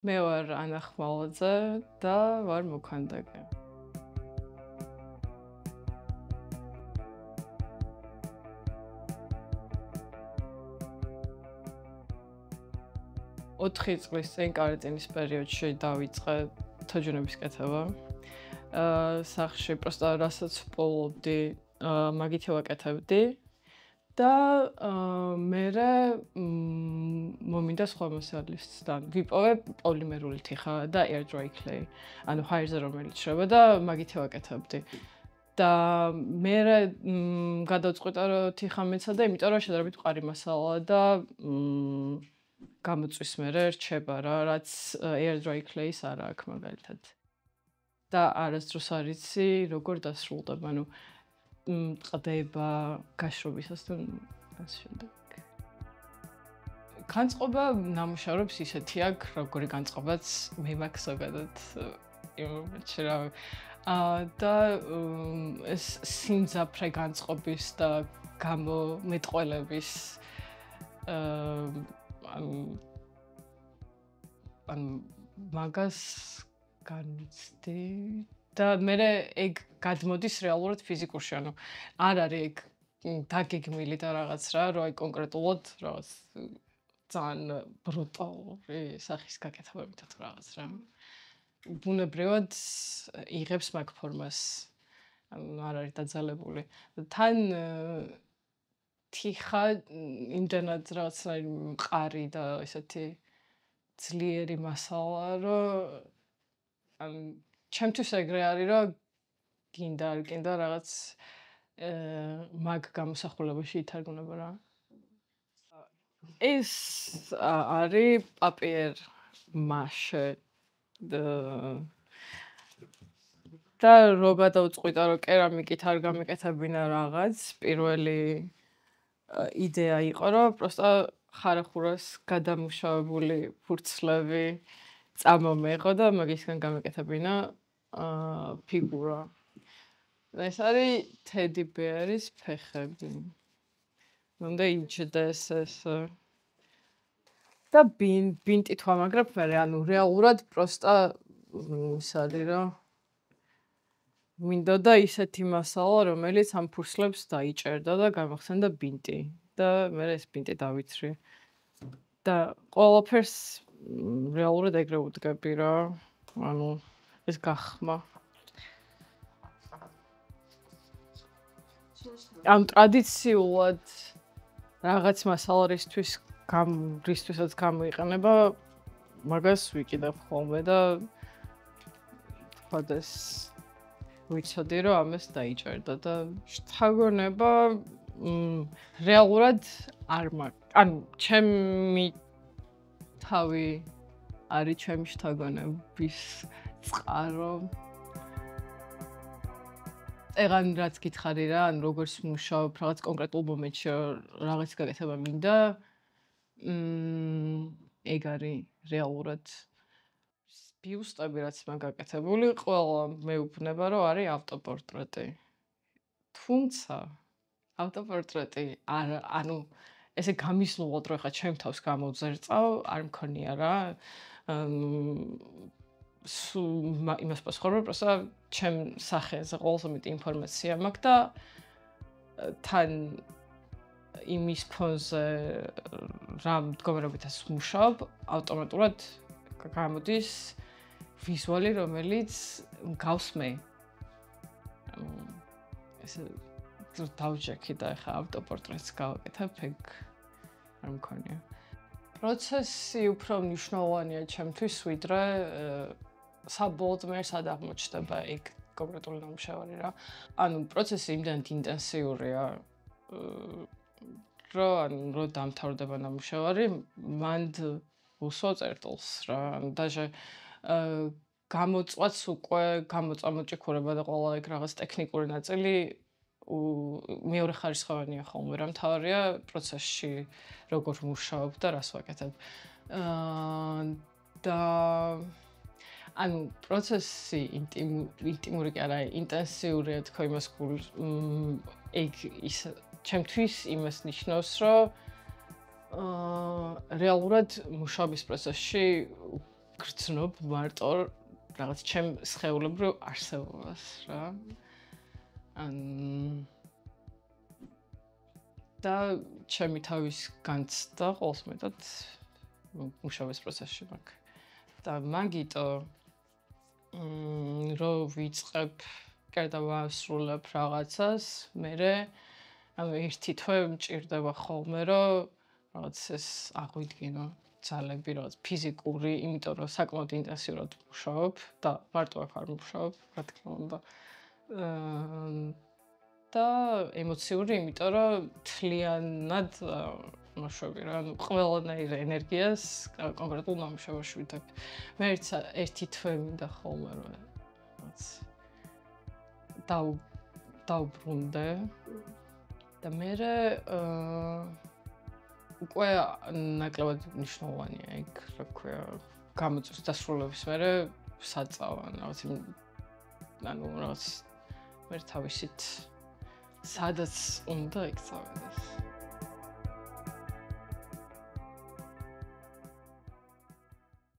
მე ვარ ანა ხმალაძე და ვარ მოქანდაკე. ოთხი წლის წინ კარანტინის პერიოდში დავიწყე თოჯინების კეთება. სახლში პროსტა რასაც ვპოულობდი, მაგითი ვაკეთებდი და მერე მომინდა სხვა მასალისგან. ვიპოვე პოლიმერული თიხა და air dry clay. ანუ ჰაერზე რომელიც შრება და მაგითი ვაკეთებდი. და მერე გადავწყვიტა რომ თიხა მეცადა, იმიტომ რომ შედარებით მყარი მასალაა და გამოწვის მერე რჩება რა, რაც air dry clay-ს არ აქვს მაგალითად. და არასდროს არ იცი როგორ დასრულდება, ანუ ტყდება გაშრობისას და ასე შემდეგ. განწყობა ნამუშევრებს ისეთი აქვს, როგორი განწყობაც მე მაქვს ზოგადად იმ მომენტში რა. და ეს სიმძაფრე განწყობის და გამომეტყველების ან მაგას განვიცდი და მე ეგ გადმოდის რეალურად ფიზიკურში, ანუ არ არის ეგ დაგეგმილი და რაღაც რა, რომ აი კონკრეტულად რაღაც ძალიან ბრუტალური სახის გაკეთებებითაც რაღაც რა. ბუნებრივად იღებს მაგ ფორმას, ანუ არ არის დაძალებული. თან თიხა იმდენად რაღაცნაირი მყარი და ესეთი ძლიერი მასალა, რომ ჩემთვის ეგრე არის, რომ გინდა არ გინდა რაღაც მაგ გამოსახულებაში ითარგმნება რა. ეს არის პაპიერ მაშე და რო გადავწყვიტა რომ კერამიკით არ გამეკეთებინა რაღაც, პირველი იდეა იყო რომ პროსტა ხარახურას გადამუშავებული ფურცლები წამომეღო და მაგისგან გამეკეთებინა ფიგურა. ეს არის თედი ბერის ფეხები. უნდა იჯდეს ეს და ბინტით ვამაგრებ მე, ანუ რეალურად პროსტა ის არის რომ მინდოდა ისეთი მასალა, რომელიც ამ ფურცლებს დაიჭერდა და გამახსენდა ბინტი და მე ეს ბინტი დავიცრი. და ყველაფერს რეალურად ეგრე უდგები რა, ანუ ეს გახმა. ამ ტრადიციულად რაღაც მასალარისთვის რისთვისაც გამოიყენება, მაგას ვიკიდებ ხოლმე და ხოდეს ვიცოდი რომ ამას დაიჭერდა და შთაგონება რეალურად არ მაქვს. ანუ ჩემი თავი არის ჩემი შთაგონების წყარო. ეგან რაც გითხარი რა, ან როგორც მუშაობ რაღაც კონკრეტულ მომენტში რაღაც გაკეთება მინდა, ეგ არის რეალურად ბიუსტები რაც მაგ გაკეთებული, ყველა მეუბნება რომ არის ავტოპორტრეტი. თუმცა ავტოპორტრეტი ანუ ესე გამისნულად რომ ხა ჩემ თავს გამოვზერწავ, არ მქონია რა. იმას პასუხობ, პროსტა ჩემ სახეზე ყველაზე მეტი ინფორმაცია მაქვს და თან იმის ფონზე რა მდგომარეობითაც ვმუშაობ, ავტომატურად გამოდის ვიზუალი, რომელიც მგავს მე. ესე დავჯექი და ხა ავტოპორტრეტს გავაკეთებ, ეგ არ მქონია. პროცესი უფრო მნიშვნელოვანია ჩემთვის, ვიდრე საბოლოოდ მე სად აღმოჩნდება ეგ კონკრეტული ნამუშევარი რა. ანუ პროცესი იმდენად ინტენსიურია, რომ დამთავრდება ნამუშევარი, მანდ უსვო წერტილს რა. даже გამოწვაც უკვე გამოწამოჭიქურება და ყველა ეგ რაღაც ტექნიკური ნაწილი მეორე ხარისხოვანია ხოლმე რა. მთავარია პროცესში როგორ ვმუშაობ და რას ვაკეთებ. და ანუ პროცესი ინტიმური კი არა, ინტენსიურია თქო იმას გულს. ეგ ის ჩემთვის იმას ნიშნავს, რომ რეალურად მუშაობის პროცესში გრძნობ მარტო რაღაც ჩემ სხეულებრივ არსებობას რა. და ჩემი თავის განცდა ყოველს მეტად მუშაობის პროცესში მაქვს. და მაგიტო რო ვიწყებ კიდევ ვასრულებ რაღაცას, მერე ერთი თვე მჭირდება ხოლმე რომ რაღაც ეს აღვიდგინო ძალები, რაღაც ფიზიკური, იმიტომ რომ საკმაოდ ინტენსიურად ვმუშაობ და მარტო აქ არ ვმუშაობ, რა თქმა უნდა. და ემოციური, იმიტომ რომ თლიანად მოშვები რა, ყველანაირ ენერგიას კონკრეტულ ნამუშევარში ვიდებ. მე ერთი თვე მინდა ხოლმე რომ რაღაც დავბრუნდე და მერე უკვე ნაკლებად მნიშვნელოვანია იქ, რა ქვია, გამოწვევის დასრულების მერე საწავან, რაღაც მე თავისით სადაც უნდა იქცავდეს.